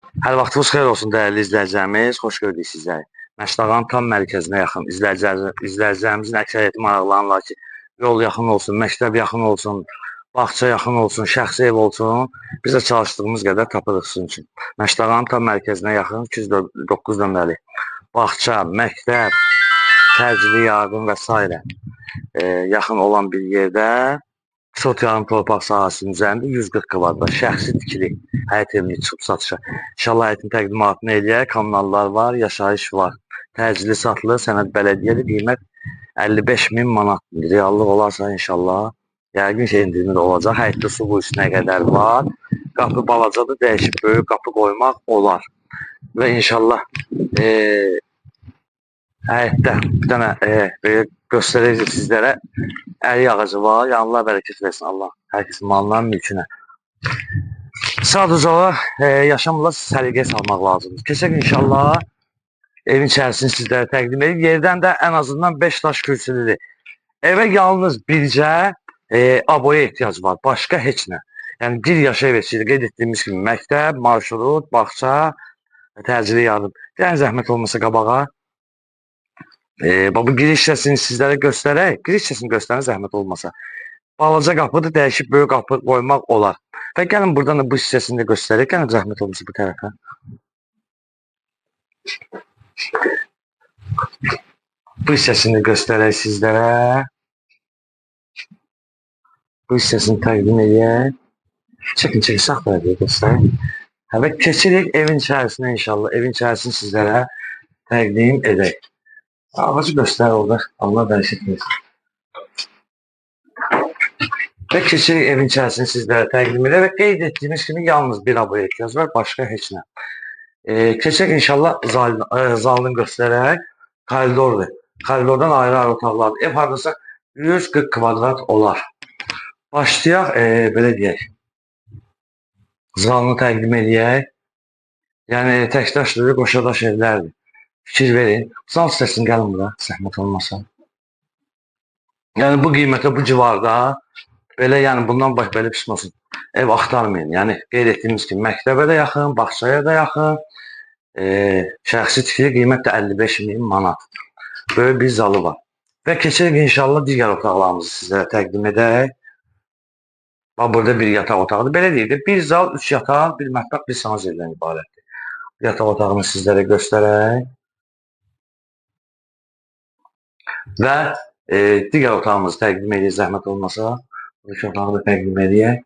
Hər vaxtınız xeyir olsun dəyərli izləyicilərimiz. Xoş gördük sizləri. Məştağanın tam mərkəzinə yaxın izləyicilərimizin əksəriyyəti maraqlanırlar ki, yol yaxın olsun, məktəb yaxın olsun, bağça yaxın olsun, şəxsi ev olsun. Biz də çalışdığımız qədər tapırıq sizin üçün. Məştağanın tam mərkəzinə yaxın 209 nömrəli bağça, məktəb, təcili yardım və s. Yaxın olan bir yerdə Sot yarım torpaq sahəsinin üzərində 140 kvadrat şəxsi tikili həyət evini çıxıb satışa. İnşallah həyətin təqdimatını eləyək. Kommunallar var, yaşayış var. Təcili satılır, sənəd bələdiyyədir. Qiymət 55.000 manat. Reallıq olarsa inşallah yəqin ki, endirimli də olacaq. Həyətdə su bu üstünə qədər var. Qapı balacadır, dəyişib böyük qapı qoymaq olar. Və inşallah həyətdə bir dənə belə göstərəcək sizlərə ərik ağacı var. Allah bərəkət versin Allah. Hər kəsin malından, mülkünə. Sadəcə olaraq yaşamla səliqəyə salmaq lazımdır. Keçək inşallah evin içərisini sizlərə təqdim edib. Yerdən də ən azından 5 daş kürsülüdür. Evə yalnız bircə aboya ehtiyac var. Başqa heç nə. Yəni bir yaşa ev etçidir. Qeyd etdiyimiz kimi məktəb, marşrut, bağça, təcili yardım. Yəni zəhmət olmasa qabağa. Bu giriş hissəsini sizlərə göstərək. Giriş hissəsini göstərən zəhmət olmasa. Balaca qapıdır, dəyişib böyük qapı qoymaq olar. Və gəlin buradan da bu hissəsini də göstərək. Gəlin zəhmət olmasa bu tərəfə. Bu hissəsini göstərək sizlərə. Bu hissəsini təqdim edək. Çəkin, sağ tərəfə göstərək. Və keçirik evin içərisinə inşallah. Evin içərisini sizlərə təqdim edək. Ağacı göstər orada. Allah bərəkət versin. Və keçirik evin içərisini sizlərə təqdim edək və qeyd etdiyimiz kimi yalnız bir aboya ehtiyac var, başqa heç nə. Keçək inşallah zalını göstərək. Koridordur. Koridordan ayrı-ayrı otaqlardır. Ev hardasa 140 kvadrat olar. Başlayaq, belə deyək. Zalını təqdim edək. Yəni təkdaşdır, qoşadaş evlərdir. Fikir verin. Zal hissəsini gəlin bura, zəhmət olmasa. Yəni bu qiymətə, bu civarda belə, yəni bundan baş belə pis olsun. Ev axtarmayın. Yəni qeyd etdiyimiz kimi məktəbə də yaxın, bağçaya da yaxın. Şəxsi tikili qiymət də 55.000 manat. Böyük bir zalı var. Və keçirik inşallah digər otaqlarımızı sizlərə təqdim edək. Burada bir yataq otağıdır. Belə deyildir. Bir zal, 3 yataq, bir mətbəx, bir sanaz evdən ibarətdir. Yataq otağını sizlərə göstərək. Və digər otağımızı təqdim edək, zəhmət olmasa. Bu otağı da təqdim edək.